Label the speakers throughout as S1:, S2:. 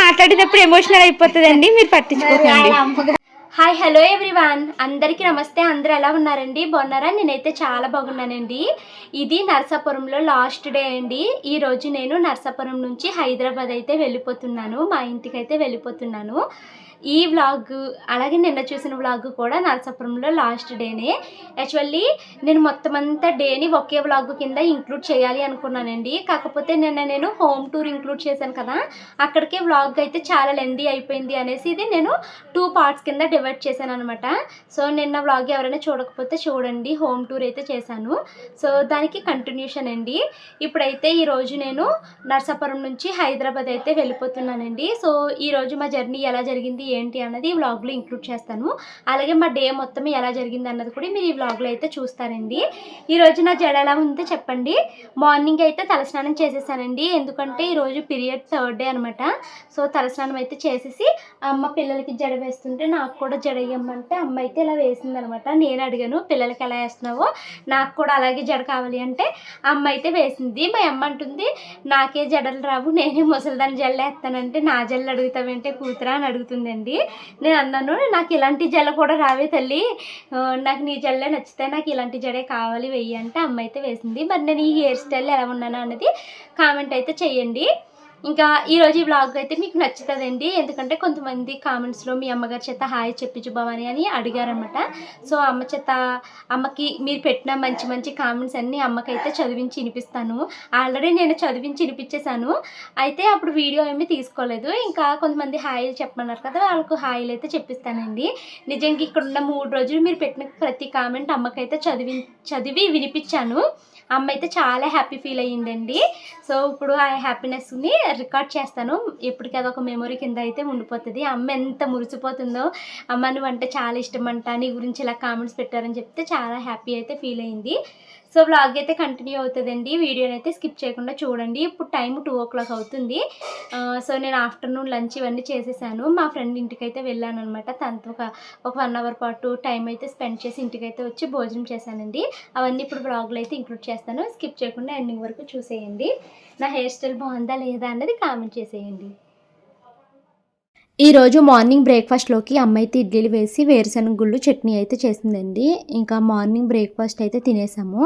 S1: మాట్లాడేటప్పుడు ఎమోషనల్ అయిపోతుందండి, మీరు పట్టించుకోకండి. హాయ్ హలో ఎవ్రీవన్, అందరికీ నమస్తే. అందరూ ఎలా ఉన్నారండి? బాగున్నారా? నేనైతే చాలా బాగున్నానండి. ఇది నరసాపురంలో లాస్ట్ డే అండి. ఈరోజు నేను నరసాపురం నుంచి హైదరాబాద్ అయితే వెళ్ళిపోతున్నాను, మా ఇంటికి అయితే వెళ్ళిపోతున్నాను. ఈ వ్లాగ్ అలాగే నిన్న చూసిన వ్లాగ్ కూడా నరసాపురంలో లాస్ట్ డేనే. యాక్చువల్లీ నేను మొత్తం అంతా డేని ఒకే వ్లాగ్ కింద ఇంక్లూడ్ చేయాలి అనుకున్నానండి. కాకపోతే నిన్న నేను హోమ్ టూర్ ఇంక్లూడ్ చేశాను కదా, అక్కడికే వ్లాగ్ అయితే చాలా లెందీ అయిపోయింది అనేసి ఇది నేను 2 పార్ట్స్ కింద డివైడ్ చేశాను అనమాట. సో నిన్న వ్లాగ్ ఎవరైనా చూడకపోతే చూడండి, హోమ్ టూర్ అయితే చేశాను. సో దానికి కంటిన్యూషన్ అండి. ఇప్పుడైతే ఈరోజు నేను నరసాపురం నుంచి హైదరాబాద్ అయితే వెళ్ళిపోతున్నానండి. సో ఈరోజు మా జర్నీ ఎలా జరిగింది ఏంటి అన్నది ఈ వ్లాగ్లో ఇంక్లూడ్ చేస్తాను. అలాగే మా డే మొత్తం ఎలా జరిగింది అన్నది కూడా మీరు ఈ వ్లాగ్లో అయితే చూస్తారండి. ఈరోజు నా జడ ఎలా ఉందో చెప్పండి. మార్నింగ్ అయితే తలస్నానం చేసేసానండి, ఎందుకంటే ఈరోజు పీరియడ్ 3rd డే అనమాట. సో తలస్నానం అయితే చేసేసి అమ్మ పిల్లలకి జడ వేస్తుంటే నాకు కూడా జడ వేయమంటే అమ్మ అయితే ఇలా వేసింది అనమాట. నేను అడిగాను, పిల్లలకి ఎలా వేస్తున్నావో నాకు కూడా అలాగే జడ కావాలి అంటే అమ్మ అయితే వేసింది. మా అమ్మ అంటుంది, నాకే జడలు రావు, నేనే ముసలిదాన్ని జల్లు వేస్తానంటే నా జల్లు అడుగుతావంటే కూతురా అని అడుగుతుందండి. నేను అన్నాను, నాకు ఇలాంటి జడ కూడా రావే తల్లి, నాకు నీ జల్లే నచ్చితే నాకు ఇలాంటి జడే కావాలి వెయ్యి అంటే అమ్మ అయితే వేసింది. మరి నేను ఈ హెయిర్ స్టైల్ ఎలా ఉన్నాను అన్నది కామెంట్ అయితే చెయ్యండి. ఇంకా ఈరోజు ఈ వ్లాగ్ అయితే మీకు నచ్చుతుందండి, ఎందుకంటే కొంతమంది కామెంట్స్లో మీ అమ్మగారి చేత హాయ్ చెప్పించు భవాని అని అడిగారనమాట. సో అమ్మ చేత అమ్మకి మీరు పెట్టిన మంచి మంచి కామెంట్స్ అన్నీ అమ్మకైతే చదివించి వినిపిస్తాను. ఆల్రెడీ నేను చదివించి వినిపించేశాను, అయితే అప్పుడు వీడియో ఏమీ తీసుకోలేదు. ఇంకా కొంతమంది హాయిలు చెప్పమన్నారు కదా, వాళ్ళకు హాయిలు అయితే చెప్పిస్తానండి. నిజంగా ఇక్కడ ఉన్న 3 రోజులు మీరు పెట్టిన ప్రతి కామెంట్ అమ్మకైతే చదివి వినిపించాను. అమ్మ అయితే చాలా హ్యాపీ ఫీల్ అయ్యిందండి. సో ఇప్పుడు ఆ హ్యాపీనెస్ని రికార్డ్ చేస్తాను, ఎప్పటికీ అదొక మెమొరీ కింద అయితే ఉండిపోతుంది. అమ్మ ఎంత మురిసిపోతుందో, అమ్మ నువ్వు అంటే చాలా ఇష్టం అంట, నీ గురించి ఇలా కామెంట్స్ పెట్టారని చెప్తే చాలా హ్యాపీ అయితే ఫీల్ అయింది. సో వ్లాగ్ అయితే కంటిన్యూ అవుతుందండి, వీడియోని అయితే స్కిప్ చేయకుండా చూడండి. ఇప్పుడు టైం 2 o'clock అవుతుంది. సో నేను ఆఫ్టర్నూన్ లంచ్ ఇవన్నీ చేసేసాను. మా ఫ్రెండ్ ఇంటికి అయితే వెళ్ళాను అనమాట. తనతో ఒక 1 hour పాటు టైం అయితే స్పెండ్ చేసి ఇంటికైతే వచ్చి భోజనం చేశానండి. అవన్నీ ఇప్పుడు వ్లాగ్లో అయితే ఇంక్లూడ్ చేస్తాను, స్కిప్ చేయకుండా ఎండింగ్ వరకు చూసేయండి. నా హెయిర్ స్టైల్ బాగుందా లేదా అన్నది కామెంట్ చేసేయండి. ఈరోజు మార్నింగ్ బ్రేక్ఫాస్ట్లోకి అమ్మ అయితే ఇడ్లీలు వేసి వేరుశనగ గుళ్ళు చట్నీ అయితే చేసిందండి. ఇంకా మార్నింగ్ బ్రేక్ఫాస్ట్ అయితే తినేసాము.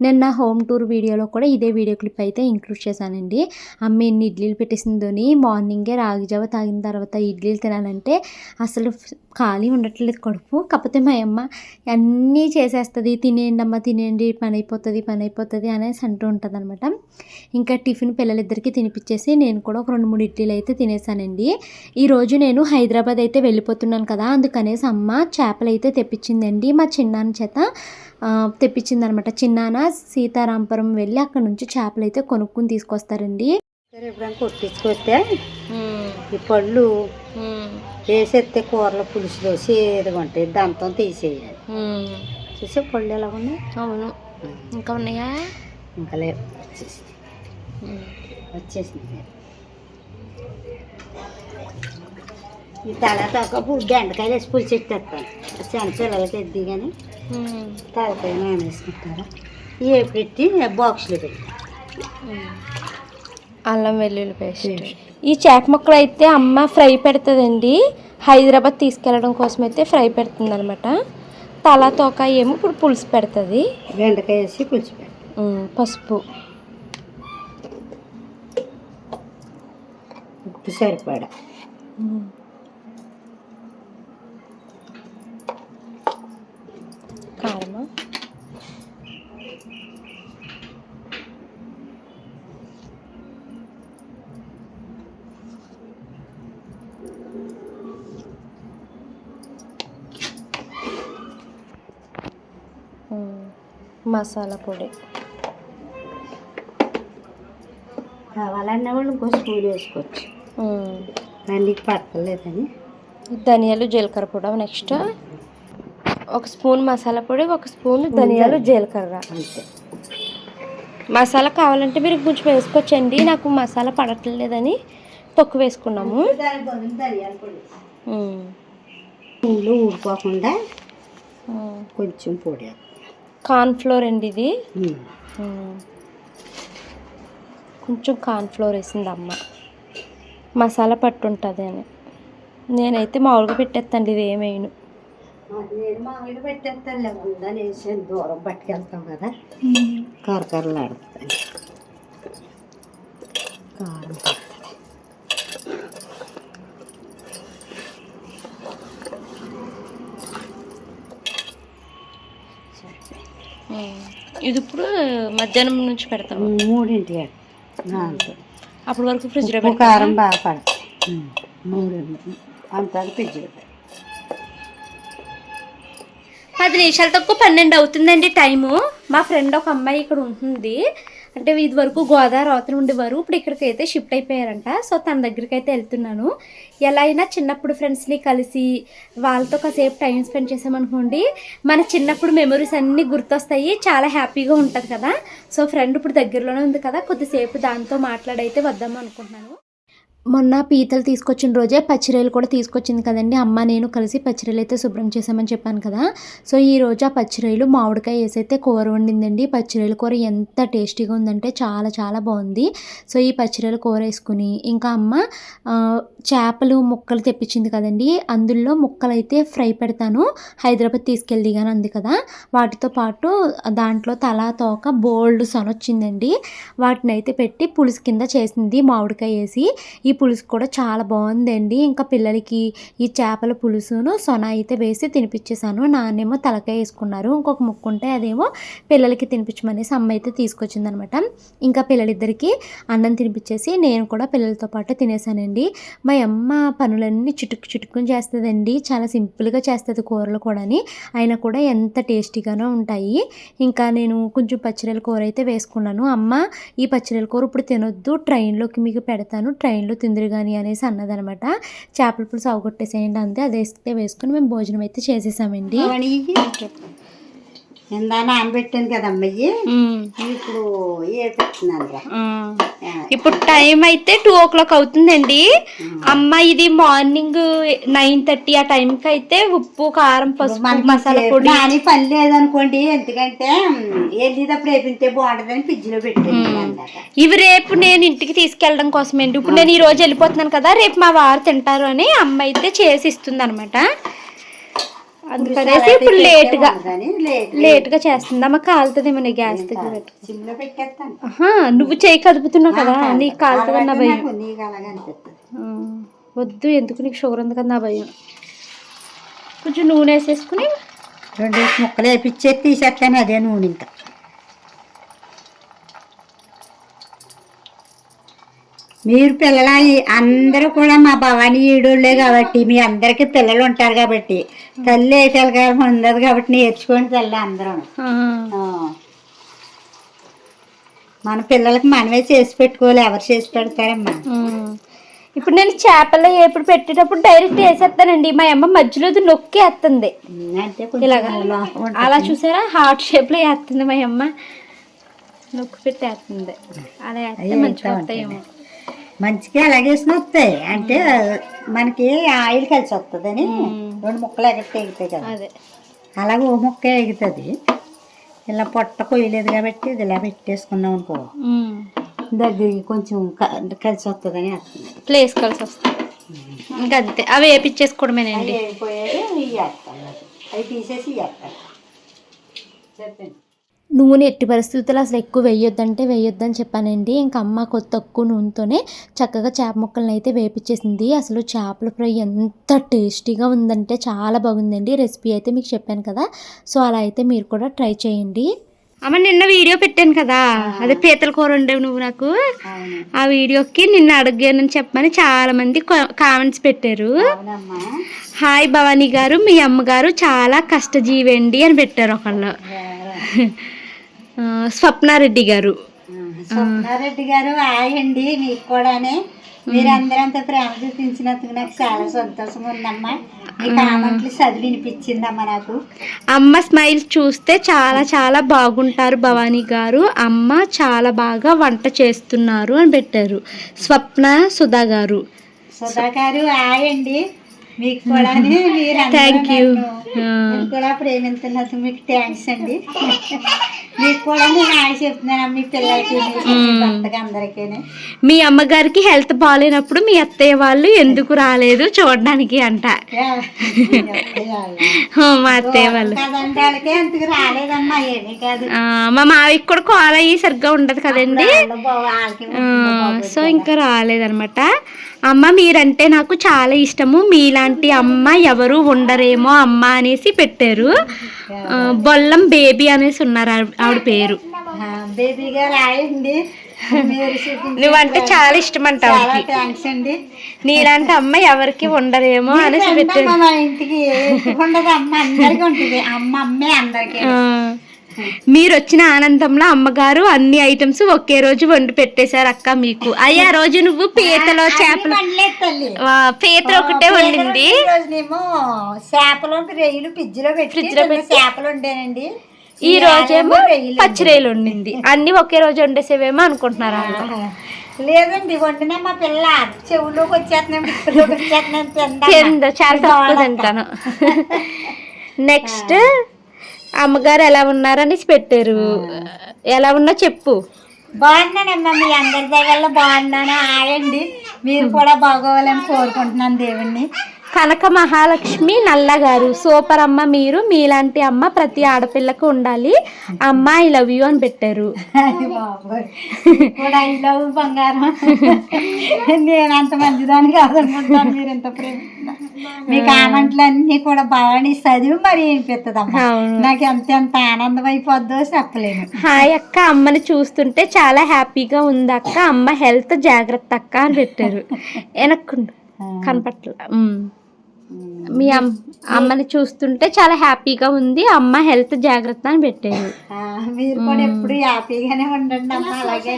S1: నిన్న హోమ్ టూర్ వీడియోలో కూడా ఇదే వీడియో క్లిప్ అయితే ఇంక్లూడ్ చేశానండి. అమ్మ ఎన్ని ఇడ్లీలు పెట్టేసిందని. మార్నింగే రాగిజావ తాగిన తర్వాత ఇడ్లీలు తినాలంటే అసలు ఖాళీ ఉండట్లేదు కడుపు. కాకపోతే మా అమ్మ అన్నీ చేసేస్తుంది, తినేయండి అమ్మ తినేయండి, పని అయిపోతుంది అనేసి అంటూ ఉంటుంది అనమాట. ఇంకా టిఫిన్ పిల్లలిద్దరికీ తినిపించేసి నేను కూడా ఒక 2-3 ఇడ్లీలు అయితే తినేసానండి. ఈరోజు నేను హైదరాబాద్ అయితే వెళ్ళిపోతున్నాను కదా, అందుకనేసి అమ్మ చేపలు అయితే తెప్పించిందండి. మా చిన్నాన్న చేత తెప్పించింది అనమాట. చిన్నాన్న సీతారాంపురం వెళ్ళి అక్కడ నుంచి చేపలు అయితే కొనుక్కుని తీసుకొస్తారండి.
S2: ఎప్పుడైనా కొట్టించుకొస్తే ఈ పళ్ళు వేసేస్తే కూరలో పులుసు దోసి ఏది ఉంటాయి, దాంతో తీసేయాలి. చూసే పళ్ళు ఎలా ఉన్నాయి?
S1: అవును, ఇంకా ఉన్నాయా?
S2: ఇంకా లేవు, వచ్చేసింది. ఈ తర్వాత ఒక బెండకాయలు వేసి పులుసు ఎట్టేస్తాను, చిన్న పిల్లలకి ఎద్ది కానీ తలకాయ నానేసుకుంటారు. ఏ పెట్టి బాక్స్లో పెట్టి
S1: అల్లం వెల్లుల్లి పేస్ట్. ఈ చేప ముక్కలు అయితే అమ్మ ఫ్రై పెడుతుందండి, హైదరాబాద్ తీసుకెళ్ళడం కోసం అయితే ఫ్రై పెడుతుంది అనమాట. తల తోక ఏమో ఇప్పుడు పులుసు పెడుతుంది.
S2: బెండకాయ వేసి పులుసు పెడుతుంది.
S1: పసుపు,
S2: ఉప్పు సరిపడా,
S1: కారమా, మసాలా పొడి.
S2: కావాలన్న వాళ్ళు ఇంకో స్పూన్ వేసుకోవచ్చు, నీకు పట్టలేదని.
S1: ధనియాలు జీలకర్ర పొడి. నెక్స్ట్ 1 స్పూన్ మసాలా పొడి, 1 స్పూన్ ధనియాలు జీలకర్ర.
S2: అంతే.
S1: మసాలా కావాలంటే మీరు కొంచెం వేసుకోవచ్చండి, నాకు మసాలా పడట్లేదని తక్కువ వేసుకున్నాము.
S2: ఊడిపోకుండా కొంచెం పొడి.
S1: కార్న్ ఫ్లోర్ అండి ఇది. కొంచెం కార్న్ఫ్లోర్ వేసింది అమ్మ, మసాలా పట్టు ఉంటుంది అని. నేనైతే మామూలుగా పెట్టేస్తాను, ఇది ఏమైనా
S2: నేను మామూలుగా పెట్టేస్తాను, ఉందని వేసి దూరం పట్టుకెళ్తాం కదా, కరకరలు ఆడుతాను. కారం
S1: ఇది ఇప్పుడు మధ్యాహ్నం నుంచి పెడతాం,
S2: 3
S1: అప్పటి వరకు ఫ్రిడ్జ్లో
S2: ఉప్పు కారం బాగా పడతాయి. 3 అంతా ఫ్రిడ్జ్లో
S1: 10 నిమిషాలు తక్కువ 12 అవుతుందండి టైము. మా ఫ్రెండ్ ఒక అమ్మాయి ఇక్కడ ఉంటుంది, అంటే ఇది వరకు గోదావరి అవతల ఉండేవారు, ఇప్పుడు ఇక్కడికి అయితే షిఫ్ట్ అయిపోయారంట. సో తన దగ్గరికి అయితే వెళ్తున్నాను. ఎలా అయినా చిన్నప్పుడు ఫ్రెండ్స్ని కలిసి వాళ్ళతో కాసేపు టైం స్పెండ్ చేసామనుకోండి, మన చిన్నప్పుడు మెమరీస్ అన్నీ గుర్తొస్తాయి, చాలా హ్యాపీగా ఉంటుంది కదా. సో ఫ్రెండ్ ఇప్పుడు దగ్గరలోనే ఉంది కదా, కొద్దిసేపు దాంతో మాట్లాడైతే వద్దాం అనుకుంటున్నాను. మొన్న పీతలు తీసుకొచ్చిన రోజే పచ్చిరొయ్యలు కూడా తీసుకొచ్చింది కదండి అమ్మ, నేను కలిసి పచ్చిరొయ్యలు అయితే శుభ్రం చేసామని చెప్పాను కదా. సో ఈ రోజు ఆ పచ్చిరొయ్యలు మామిడికాయ వేసి అయితే కూర వండిందండి. పచ్చిరొయ్యల కూర ఎంత టేస్టీగా ఉందంటే చాలా చాలా బాగుంది. సో ఈ పచ్చిరొయ్యల కూర వేసుకుని ఇంకా అమ్మ చేపలు ముక్కలు తెప్పించింది కదండి, అందులో ముక్కలు అయితే ఫ్రై పెడతాను, హైదరాబాద్ తీసుకెళ్ళి కానీ అంది కదా. వాటితో పాటు దాంట్లో తలా తోక బోల్డ్ సొనొచ్చిందండి, వాటిని అయితే పెట్టి పులుసు కింద చేసింది మామిడికాయ వేసి. ఈ పులుసు కూడా చాలా బాగుందండి. ఇంకా పిల్లలకి ఈ చేపల పులుసును సొన అయితే వేసి తినిపించేసాను. నాన్నేమో తలకాయ వేసుకున్నారు, ఇంకొక ముక్క ఉంటే అదేమో పిల్లలకి తినిపించమనేసి అమ్మ అయితే తీసుకొచ్చింది అనమాట. ఇంకా పిల్లలిద్దరికి అన్నం తినిపించేసి నేను కూడా పిల్లలతో పాటు తినేసానండి. మా అమ్మ పనులన్నీ చిటుక్కుని చేస్తుందండి, చాలా సింపుల్గా చేస్తుంది కూరలు కూడాని, అయినా కూడా ఎంత టేస్టీగానో ఉంటాయి. ఇంకా నేను కొంచెం పచ్చిరొయ్యల కూర అయితే వేసుకున్నాను. అమ్మ ఈ పచ్చిరొయ్యల కూర ఇప్పుడు తినొద్దు, ట్రైన్లోకి మీకు పెడతాను, ట్రైన్లో తిందురు కానీ అనేసి అన్నదనమాట. చేపల పులుసు అవగొట్టేసేయండి అంతే, అది వేసుకుని మేము భోజనం అయితే చేసేసామండి.
S2: నానబెట్టాను కదా అమ్మయ్యి, ఇప్పుడు
S1: ఇప్పుడు టైం అయితే 2 o'clock అవుతుందండి. అమ్మ ఇది మార్నింగ్ 9:30 ఆ టైంకి అయితే ఉప్పు కారం పసుపు మసాలా పొడి
S2: అని పని లేదనుకోండి, ఎందుకంటే వెళ్ళేటప్పుడు వేపింటే బాగుంటుందని ఫ్రిడ్జ్ లో పెట్టాను.
S1: ఇవి రేపు నేను ఇంటికి తీసుకెళ్ళడం కోసమేంటి, ఇప్పుడు నేను ఈ రోజు వెళ్ళిపోతున్నాను కదా, రేపు మా వారు తింటారు అని అమ్మ అయితే చేసి ఇస్తుంది అనమాట. అందుకనేసి ఇప్పుడు లేట్గా చేస్తుంది. అమ్మ కాలుతుంది మన గ్యాస్ దగ్గర నువ్వు చేయి కదుపుతున్నావు కదా, నీకు కాలుతుంది నా భయం. వద్దు, ఎందుకు, నీకు షుగర్ ఉంది కదా నా భయం. కొంచెం నూనె వేసేసుకుని
S2: 2 ముక్కలు వేపించేసి తీసేస్తాను, అదే నూనె. ఇంకా మీరు పిల్లల అందరూ కూడా మా భవానీ ఈడోళ్ళే కాబట్టి మీ అందరికీ పిల్లలు ఉంటారు కాబట్టి తల్లి ఏ పిల్లగారు ఉండదు కాబట్టి నేర్చుకోండి తల్లి అందరం. మన పిల్లలకి మనమే చేసి పెట్టుకోవాలి, ఎవరు చేసి పెడతారమ్మా.
S1: ఇప్పుడు నేను చేపలు ఎప్పుడు పెట్టేటప్పుడు డైరెక్ట్ వేసేస్తానండి, మా అమ్మ మధ్యలో నొక్కి వేస్తుంది, అలా చూసారా హార్ట్ షేప్ లో వేస్తుంది మా అమ్మ, నొక్కి పెట్టి వేస్తుంది. అలా వేస్తే మంచిగా వస్తాయేమో.
S2: మంచిగా అలాగే వస్తాయి, అంటే మనకి ఆయిల్ కలిసి వస్తుందని 2 ముక్కలు ఎగట్టి ఎగుతాయి కదా, అలాగే 1 ముక్క ఎగుతుంది. ఇలా పొట్ట కొయ్యలేదు కాబట్టి ఇది ఇలా పెట్టేసుకున్నాం అనుకో, దగ్గరికి కొంచెం కలిసి వస్తుందని
S1: ప్లేస్ కలిసి వస్తుంది. ఇంకా అంతే, అవి వేపించేసుకోవడమేనండి.
S2: అవి తీసేసి చెప్పండి.
S1: నూనె ఎట్టి పరిస్థితుల్లో అసలు ఎక్కువ వేయొద్దని చెప్పానండి. ఇంకా అమ్మ తక్కువ నూనెతోనే చక్కగా చేప ముక్కలను అయితే వేపించేసింది. అసలు చేపల ఫ్రై ఎంత టేస్టీగా ఉందంటే చాలా బాగుందండి. రెసిపీ అయితే మీకు చెప్పాను కదా, సో అలా అయితే మీరు కూడా ట్రై చేయండి. అమ్మ నిన్న వీడియో పెట్టాను కదా, అదే పీతల కూర ఉండేవి నువ్వు నాకు, ఆ వీడియోకి నిన్న అడిగానని చెప్పమని చాలా మంది కామెంట్స్ పెట్టారు. హాయ్ భవానీ గారు, మీ అమ్మగారు చాలా కష్టజీవండి అని పెట్టారు ఒకళ్ళు. స్వప్నారెడ్డి గారు
S2: హాయ్ అండి, మీకు కూడానే. మీరందరంతా ప్రేమ చూపించినందుకు నాకు చాలా సంతోషంగా ఉందమ్మా. మీ కామెంట్లు చదివి వినిపించిందమ్మా నాకు.
S1: అమ్మ స్మైల్ చూస్తే చాలా చాలా బాగుంటారు భవానీ గారు, అమ్మ చాలా బాగా వంట చేస్తున్నారు అని పెట్టారు. స్వప్న సుధా గారు
S2: హాయ్ అండి, మీకు కూడా మీరు
S1: థ్యాంక్ యూ.
S2: కూడా ప్రేమిస్తున్నందుకు మీకు థ్యాంక్స్ అండి. మీకు కూడా నేను హాయ్ చెప్తున్నాను మీ పిల్లలకి మీ భర్తకి అందరికీ.
S1: మీ అమ్మగారికి హెల్త్ బాగాలేనప్పుడు మీ అత్తయ్య వాళ్ళు ఎందుకు రాలేదు చూడడానికి అంట. మా అత్తయ్య వాళ్ళు
S2: ఎందుకు రాలేదమ్మా, ఏమీ కాదు.
S1: మా మావికి కూడా కాల్ అయ్యి సరిగ్గా ఉండదు కదండి, సో ఇంకా రాలేదన్నమాట. అమ్మ మీరంటే నాకు చాలా ఇష్టము, మీలాంటి అమ్మ ఎవరు ఉండరేమో అమ్మ అనేసి పెట్టారు. బొల్లం బేబీ అనేసి ఉన్నారు ఆవిడ పేరు.
S2: బేబీ గారు రాయండి,
S1: నువ్వంటే చాలా ఇష్టం అంట.
S2: థ్యాంక్స్ అండి.
S1: నీలాంటి అమ్మ ఎవరికి ఉండరేమో అనేసి పెట్టారు.
S2: మా ఇంటికి ఉండదు, అమ్మ అందరికీ ఉంటుంది. అమ్మ అమ్మే అందరికీ.
S1: మీరు వచ్చిన ఆనందంలో అమ్మగారు అన్ని ఐటమ్స్ ఒకే రోజు వండి పెట్టేశారు అక్క మీకు. అయ్యా రోజు నువ్వు పీతలో చేపలు పీత ఒకటే వండింది.
S2: చేపలు రొయ్యలు ఫ్రిడ్జ్ లో పెట్టి చేపలు వండానండి.
S1: ఈ రోజేమో పచ్చిరేలు వండింది. అన్ని ఒకే రోజు వండేసేవేమో అనుకుంటున్నారా?
S2: లేదండి, వండినా మా పిల్ల చెవులోకి వచ్చేస్తున్నాం
S1: చాలా తక్కువ తింటాను. నెక్స్ట్ అమ్మగారు ఎలా ఉన్నారనేసి పెట్టారు. ఎలా ఉన్నా చెప్పు.
S2: బాగున్నానమ్మా, మీ అందరి దగ్గర బాగున్నాను. ఆయండి, మీరు కూడా బాగోవాలని కోరుకుంటున్నాను దేవుణ్ణి.
S1: కనక మహాలక్ష్మి నల్లగారు సూపర్ అమ్మ, మీరు మీలాంటి అమ్మ ప్రతి ఆడపిల్లకు ఉండాలి అమ్మ, ఐ లవ్ యూ అని పెట్టారు.
S2: కూడా ఐ లవ్ బంగారం. నేను అంత మంచిదాన్ని కాదనుకుంటాను, మీరు ఎంత ప్రేమ. మీ కామెంట్లు అన్నీ కూడా బాగా చదివి మరి అనిపిస్తుందమ్మా. నాకు ఎంత ఆనందం అయిపోద్దో చెప్పలేను.
S1: హాయ్ అక్క, అమ్మని చూస్తుంటే చాలా హ్యాపీగా ఉంది అక్క, అమ్మ హెల్త్ జాగ్రత్త అక్క అని పెట్టారు. వెనక్కుండు కనపట్ల. మీ అమ్మని చూస్తుంటే చాలా హ్యాపీగా ఉంది, అమ్మ హెల్త్ జాగ్రత్త అని పెట్టారు.
S2: మీరు కూడా ఎప్పుడు హ్యాపీగానే ఉండండి అమ్మ, అలాగే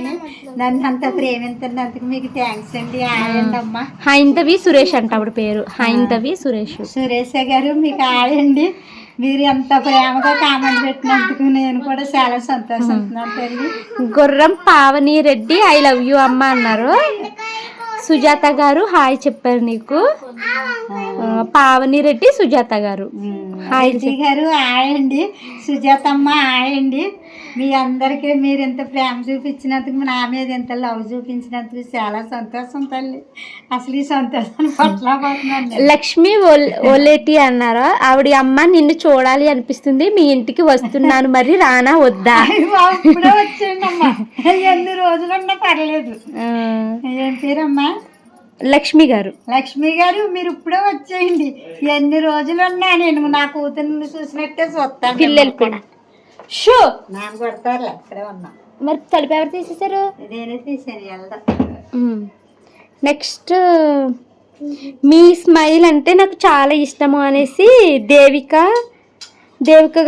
S2: నన్ను అంత ప్రేమించినందుకు మీకు థ్యాంక్స్ అండి. ఆయండి అమ్మ.
S1: హైందవి సురేష్ అంట ఆవిడ పేరు. హైందవి సురేష్.
S2: సురేష్ గారు మీకు ఆయండి. మీరు ఎంత ప్రేమగా కామెంట్ పెట్టినందుకు నేను కూడా చాలా సంతోషిస్తున్నాను తల్లి.
S1: గుర్రం Pavani Reddy I love you అమ్మ అన్నారు. సుజాత గారు హాయ్ చెప్పారు నీకు. పావని రెడ్డి సుజాత గారు
S2: హాయ్ గారు ఆయండి. సుజాతమ్మ ఆయండి. మీ అందరికీ మీరు ఎంత ప్రేమ చూపించినందుకు, నా మీద ఎంత లవ్ చూపించినందుకు చాలా సంతోషం తల్లి. అసలు ఈ సంతోషాన్ని పట్లపోతున్నాను.
S1: లక్ష్మి ఓలేటి అన్నారా ఆవిడ అమ్మ, నిన్ను చూడాలి అనిపిస్తుంది, మీ ఇంటికి వస్తున్నాను, మరి రానా వద్దా?
S2: ఇప్పుడే వచ్చేయండి అమ్మా, ఎన్ని రోజులున్నా పర్లేదు. ఏం పేరమ్మా?
S1: లక్ష్మి గారు.
S2: లక్ష్మి గారు మీరు ఇప్పుడే వచ్చేయండి, ఎన్ని రోజులున్నా నేను నా కూతుర్ని చూసినట్టే చూస్తాను.
S1: పిల్లలు కూడా షో
S2: నాకు కొడతారులే, ఇక్కడే ఉన్నా.
S1: మరి తలుపు ఎవరు తీసేసారు?
S2: నేనే తీసాను, వెళ్దాం.
S1: నెక్స్ట్ మీ స్మైల్ అంటే నాకు చాలా ఇష్టము అనేసి దేవిక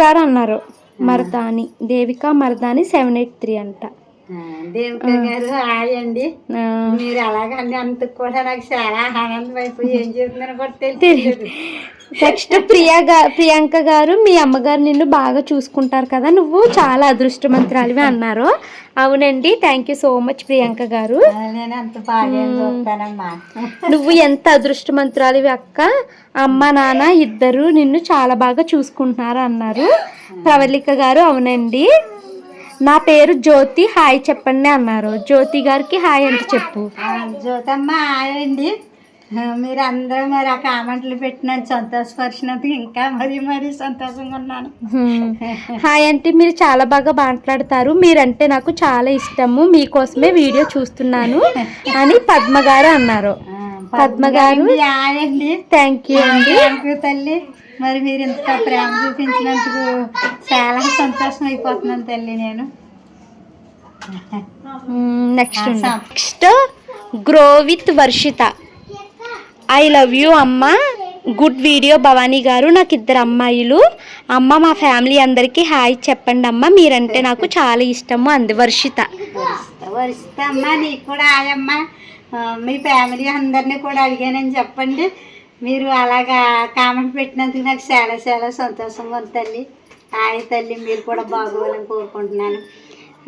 S1: గారు అన్నారు. మర్దాని దేవిక మర్దాని 783 అంట.
S2: దేవిక గారు ఆయండి. మీరు అలాగండి అందుకు కూడా నాకు చాలా ఆనందం అయిపోయి ఏం చేస్తుందని కూడా తెలియదు.
S1: నెక్స్ట్ ప్రియాంక గారు, మీ అమ్మగారు నిన్ను బాగా చూసుకుంటారు కదా, నువ్వు చాలా అదృష్టమంతురాలివి అన్నారు. అవునండి, thank you so much Priyanka గారు.
S2: నేను అంత బాగా చూస్తానమ్మా.
S1: నువ్వు ఎంత అదృష్టమంతురాలివి అక్క, అమ్మ నాన్న ఇద్దరు నిన్ను చాలా బాగా చూసుకుంటున్నారు అన్నారు. ప్రవళిక గారు అవునండి. నా పేరు జ్యోతి, హాయ్ చెప్పండి అన్నారు. జ్యోతి గారికి హాయ్ అంటే చెప్పు.
S2: జ్యోతమ్మ హాయ్ అండి. మీరు అందరూ మరి ఆ కామెంట్లు పెట్టినట్టు సంతోషపరిచినందుకు ఇంకా మరీ సంతోషంగా ఉన్నాను.
S1: హాయ్ అంటే మీరు చాలా బాగా మాట్లాడతారు, మీరంటే నాకు చాలా ఇష్టము, మీకోసమే వీడియో చూస్తున్నాను అని పద్మ గారు అన్నారు. పద్మ గారు
S2: హాయ్ అండి.
S1: థ్యాంక్ యూ అండి.
S2: థ్యాంక్ యూ తల్లి. మరి మీరు ఇంత ప్రేమ చూపించినందుకు చాలా సంతోషం అయిపోతున్నాను తల్లి నేను.
S1: Next grow with Varshita I love you అమ్మ, గుడ్ వీడియో భవానీ గారు, నాకు 2 అమ్మాయిలు అమ్మ, మా ఫ్యామిలీ అందరికీ హాయ్ చెప్పండి అమ్మ, మీరంటే నాకు చాలా ఇష్టము అంది వర్షిత.
S2: అమ్మ నీకు కూడా హాయ్ అమ్మ. మీ ఫ్యామిలీ అందరినీ కూడా అడిగానని చెప్పండి. మీరు అలాగా కామెంట్ పెట్టినందుకు నాకు చాలా చాలా సంతోషంగా ఉంది తల్లి. హాయ్ తల్లి, మీరు కూడా బాగోవాలని కోరుకుంటున్నాను.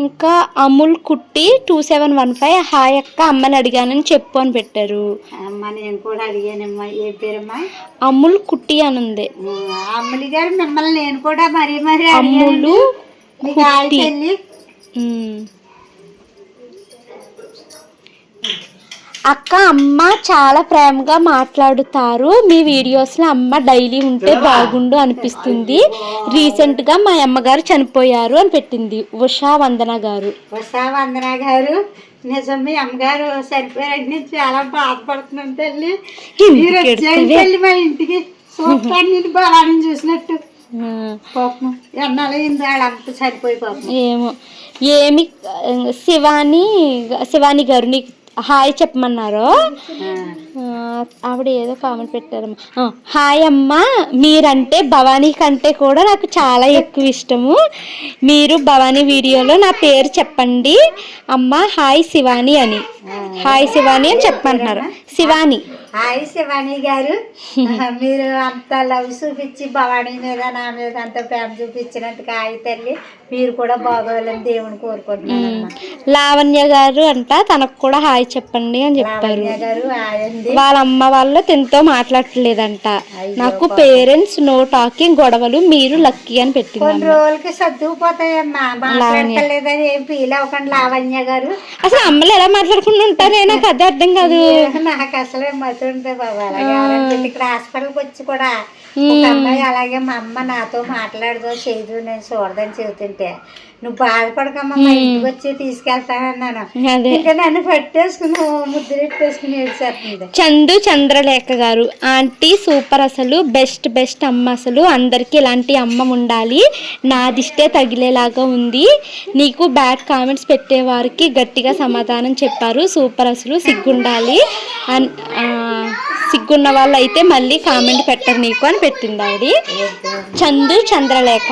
S1: ఇంకా అమూల్ కుట్టి 2715 హాయ్ అక్క అమ్మని అడిగానని చెప్పు అని పెట్టారు.
S2: అమ్మ నేను కూడా అడిగానమ్మా. ఏ పేరమ్మా?
S1: అమూల్ కుట్టి అని ఉంది.
S2: అమ్మలి గారు మిమ్మల్ని నేను కూడా మరీ
S1: అమ్ములు కుట్టి. అక్క అమ్మ చాలా ప్రేమగా మాట్లాడుతారు, మీ వీడియోస్లో అమ్మ డైలీ ఉంటే బాగుండు అనిపిస్తుంది, రీసెంట్గా మా అమ్మగారు చనిపోయారు అని పెట్టింది ఉషా వందన గారు.
S2: ఉషా వందన గారు నిజం మీ అమ్మగారు చనిపోయారంటే నేను చాలా బాధపడుతున్నాను తల్లి. మీరు వచ్చేయండి మా ఇంటికి చూస్తాను, నేను బాగా చూసినట్టు. పాపం ఎన్నాళ్ళైంది వాళ్ళంతా చనిపోయి పాపం.
S1: ఏమి శివాని గారు నీకు హాయ్ చెప్పమన్నారు. ఆవిడ ఏదో కామెంట్ పెట్టారమ్మా. హాయ్ అమ్మ, మీరంటే భవానీ కంటే కూడా నాకు చాలా ఎక్కువ ఇష్టము, మీరు భవానీ వీడియోలో నా పేరు చెప్పండి అమ్మ, హాయ్ శివాని అని. హాయ్ శివాని అని చెప్పమంటున్నారు. శివాని.
S2: హాయ్ శివాని గారు, మీరు అంత లవ్ చూపించి భవానీ మీద నా మీద అంత ప్రేమ చూపించినందుకు హాయ్ తల్లి, మీరు కూడా బాగోవాలని దేవుని కోరుకుంటున్నాను.
S1: లావణ్య గారు అంట, తనకు కూడా హాయ్ చెప్పండి అని చెప్పారు. వాళ్ళ అమ్మ వాళ్ళు తినతో మాట్లాడలేదంట. నాకు పేరెంట్స్ నో టాకింగ్, గొడవలు, మీరు లక్కీ అని పెట్టింది.
S2: కొన్ని రోజులకి సర్దుకుపోతాయమ్మా, మాట్లాడలేదని ఏం ఫీల్ అవ్వకండి లావణ్య గారు.
S1: అసలు అమ్మలు ఎలా మాట్లాడుకుంటూ ఉంటారే నాకు అదే అర్థం కాదు.
S2: నాకు అసలే మతుంటే బాబా అలాగే ఇక్కడ హాస్పిటల్కి వచ్చి కూడా ఒక అమ్మాయి అలాగే మా అమ్మ నాతో మాట్లాడదో చేయదు నేను చూడదని చెబుతుంటే, నువ్వు బాధపడకమ్మా మా ఇంటికి వచ్చి తీసుకెళ్తానన్నాను. ఇంకా నన్ను పట్టేసుకుని ముద్దులెట్టేసుకుని ఏడ్చేస్తుంది.
S1: చందు చంద్రలేఖ గారు, ఆంటీ సూపర్, అసలు బెస్ట్ అమ్మ, అసలు అందరికి ఇలాంటి అమ్మ ఉండాలి, నా దిష్టే తగిలేలాగా ఉంది, నీకు బ్యాడ్ కామెంట్స్ పెట్టేవారికి గట్టిగా సమాధానం చెప్పారు, సూపర్, అసలు సిగ్గుండాలి, సిగ్గున్న వాళ్ళు అయితే మళ్ళీ కామెంట్ పెట్టరు నీకు అని పెట్టింది ఆవిడ. చందు చంద్రలేఖ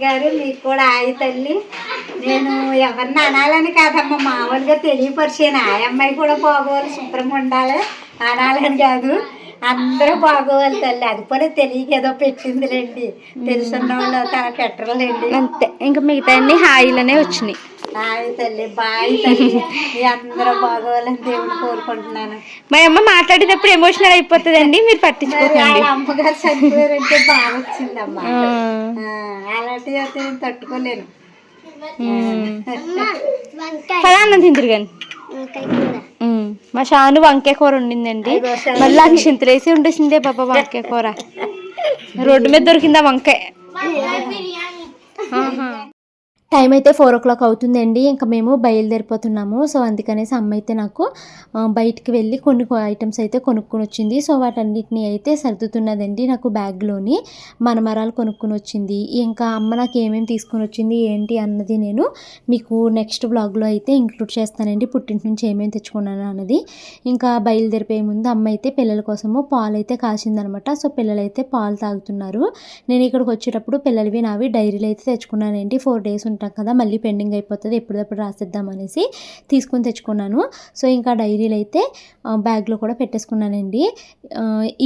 S2: గారు మీకు కూడా ఆయి తల్లి, నేను ఎవరిని అనాలని కాదమ్మా, మామూలుగా తెలియపరిచాను. ఆ అమ్మాయి కూడా బాగోవాలి, శుభ్రంగా ఉండాలి అనాలని కాదు, అందరూ బాగోవాలి తల్లి. అది కూడా తెలియక ఏదో పెట్టిందిలేండి, తెలుసున్న వాళ్ళు తన పెట్టరులేండి
S1: అంతే. ఇంకా మిగతా అన్ని హాయిలనే వచ్చినాయి.
S2: హాయ్ తల్లి, బాయ్ తల్లి, అందరూ బాగోవాలని దేవుని కోరుకుంటున్నాను.
S1: మా అమ్మ మాట్లాడేటప్పుడు ఎమోషనల్ అయిపోతుందండి, మీరు పట్టించుకోకండి.
S2: అమ్మగారు చనిపోయారంటే బాగా వచ్చిందమ్మా, అలాంటివి అయితే నేను తట్టుకోలేను.
S1: పదాన్నం తింటారు కానీ మా షాను వంకాయ కూర ఉండిందండి, మళ్ళీ చింతలేసి ఉండేసిందే పాప వంకాయ కూర, రోడ్డు మీద దొరికిందా వంకాయ. టైం అయితే 4 o'clock అవుతుందండి, ఇంకా మేము బయలుదేరిపోతున్నాము. సో అందుకనేసి అమ్మ అయితే నాకు బయటికి వెళ్ళి కొన్ని ఐటమ్స్ అయితే కొనుక్కొని వచ్చింది. సో వాటన్నిటిని అయితే సర్దుతున్నదండి. నాకు బ్యాగ్లోని మనమరాలు కొనుక్కొని వచ్చింది. ఇంకా అమ్మ నాకు ఏమేమి తీసుకొని వచ్చింది ఏంటి అన్నది నేను మీకు నెక్స్ట్ బ్లాగ్లో అయితే ఇంక్లూడ్ చేస్తానండి, పుట్టింటి నుంచి ఏమేమి తెచ్చుకున్నాను అన్నది. ఇంకా బయలుదేరిపోయే ముందు అమ్మ అయితే పిల్లల కోసము పాలు అయితే కాసిందనమాట. సో పిల్లలు అయితే పాలు తాగుతున్నారు. నేను ఇక్కడికి వచ్చేటప్పుడు పిల్లలవి నావి డైరీలు అయితే తెచ్చుకున్నానండి. 4 days ఉంటాం కదా, మళ్ళీ పెండింగ్ అయిపోతుంది, ఎప్పుడప్పుడు రాసిద్దాం అనేసి తీసుకొని తెచ్చుకున్నాను. సో ఇంకా డైరీలు అయితే బ్యాగ్లో కూడా పెట్టేసుకున్నానండి.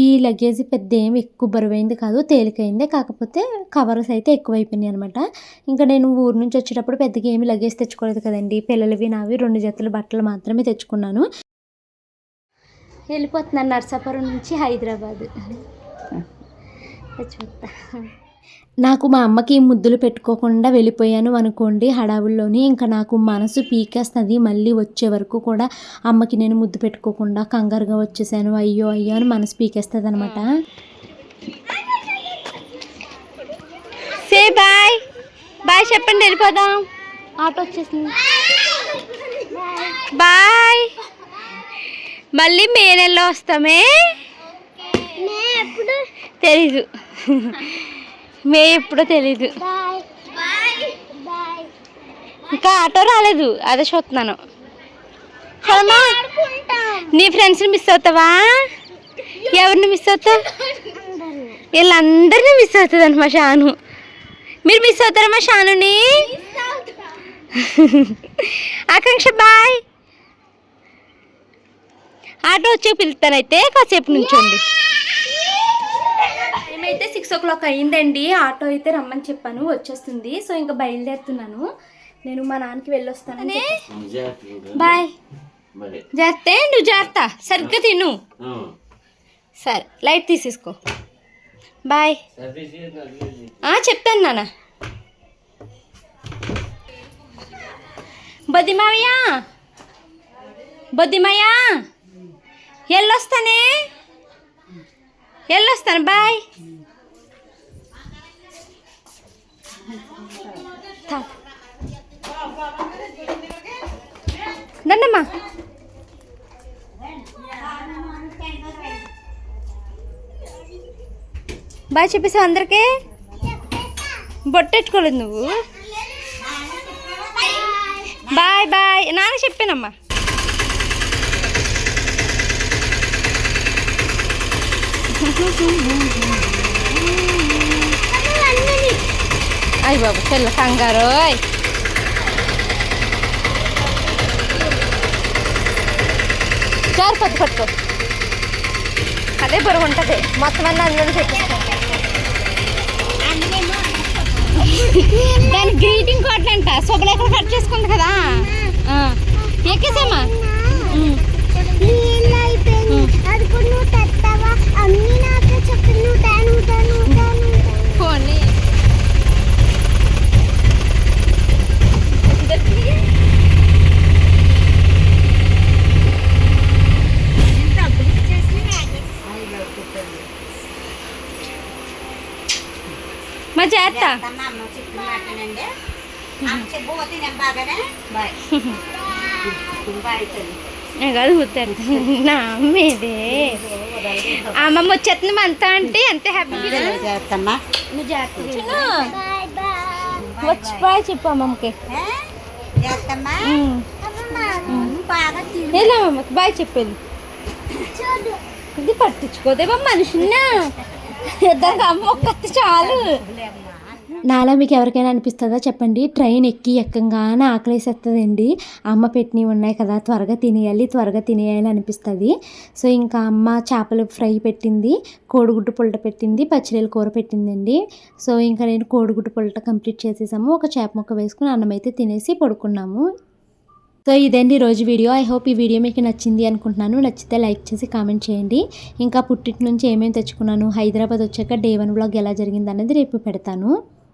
S1: ఈ లగేజ్ పెద్ద ఏమి ఎక్కువ బరువైంది కాదు, తేలికైందే, కాకపోతే కవర్స్ అయితే ఎక్కువైపోయినాయి అనమాట. ఇంకా నేను ఊరు నుంచి వచ్చేటప్పుడు పెద్దగా ఏమి లగేజ్ తెచ్చుకోలేదు కదండి, పిల్లలవి నావి 2 జతల బట్టలు మాత్రమే తెచ్చుకున్నాను. వెళ్ళిపోతున్నాను నర్సాపురం నుంచి హైదరాబాద్. నాకు మా అమ్మకి ముద్దులు పెట్టుకోకుండా వెళ్ళిపోయాను అనుకోండి హడావుల్లోని, ఇంకా నాకు మనసు పీకేస్తుంది. మళ్ళీ వచ్చే వరకు కూడా అమ్మకి నేను ముద్దు పెట్టుకోకుండా కంగారుగా వచ్చేసాను, అయ్యో అని మనసు పీకేస్తుంది అనమాట. సే బాయ్ బాయ్ చెప్పండి, వెళ్ళిపోదాం, ఆటో వచ్చేసింది. బాయ్, మళ్ళీ మే నెలలో వస్తామే, తెలీదు మే ఎప్పుడో తెలీదు, ఇంకా ఆటో రాలేదు, అదే చూస్తున్నాను. నీ ఫ్రెండ్స్ని మిస్ అవుతావా? ఎవరిని మిస్ అవుతావు? వీళ్ళందరినీ మిస్ అవుతుంది అంట మా షాను. మీరు మిస్ అవుతారా మా షానుని? ఆకాంక్ష బాయ్, ఆటో వచ్చి పిలుస్తానైతే కాసేపు నుంచోండి. మేమైతే 6 6 అయిందండి. ఆటో అయితే రమ్మని చెప్పాను, వచ్చేస్తుంది. సో ఇంకా బయలుదేరుతున్నాను. నేను మా నాన్నకి వెళ్ళొస్తానని. బాయ్. జాగ్రత్త, నువ్వు జాగ్రత్త, సరిగ్గా తిను. సరే, లైట్ తీసేసుకో. బాయ్. చెప్తాను నాన్న. బొద్దిమావయ్యా, బొద్దిమయ్యా, వెళ్ళొస్తాను. బాయ్. దండమ్మా. బాయ్ చెప్పేసావు అందరికీ? బొట్టెట్టుకోలేదు నువ్వు. Bye bye. నాన్న చెప్పానమ్మా. అయ్య బాబు చెల్ల కంగారు. చారు పట్టుకో. అదే బరువు ఉంటుంది. మొత్తం అన్నీ అందరూ పెట్టేస్తాను. దాని గ్రీటింగ్ కార్డు అంట. శుభలేఖలు కట్ చేసుకుంది కదా. ఎక్కేసామా? పోనీ. మా చేస్తా. అడుగుతారు నా అమ్మేదే. అమ్మమ్మ వచ్చేస్తుంది అంతా అంటే ఎంత హ్యాపీగా. నువ్వు జాగ్రత్త వచ్చి బాయ్ చెప్పు అమ్మమ్మకి. ఎలా అమ్మమ్మకి బాయ్ చెప్పేది. ఇది పట్టించుకోదేమో మనుషున్నా. ఇద్దరికి అమ్మ ఒక్కటి చాలు. నాలా మీకు ఎవరికైనా అనిపిస్తుందా చెప్పండి. ట్రైన్ ఎక్కంగానే ఆకలేసేస్తుందండి. అమ్మ పెట్టినవి ఉన్నాయి కదా, త్వరగా తినేయాలి అనిపిస్తుంది. సో ఇంకా అమ్మ చేపలు ఫ్రై పెట్టింది, కోడిగుడ్డు పుల్ట పెట్టింది, పచ్చిరొయ్యల కూర పెట్టిందండి. సో ఇంకా నేను కోడిగుడ్డు పుల్ట కంప్లీట్ చేసేసాము. ఒక చేప ముక్క వేసుకుని అన్నం అయితే తినేసి పడుకున్నాము. సో ఇదండి రోజు వీడియో. ఐ హోప్ ఈ వీడియో మీకు నచ్చింది అనుకుంటున్నాను. నచ్చితే లైక్ చేసి కామెంట్ చేయండి. ఇంకా పుట్టింటి నుంచి ఏమేమి తెచ్చుకున్నాను, హైదరాబాద్ వచ్చాక డే 1 వ్లాగ్ ఎలా జరిగింది అనేది రేపు పెడతాను.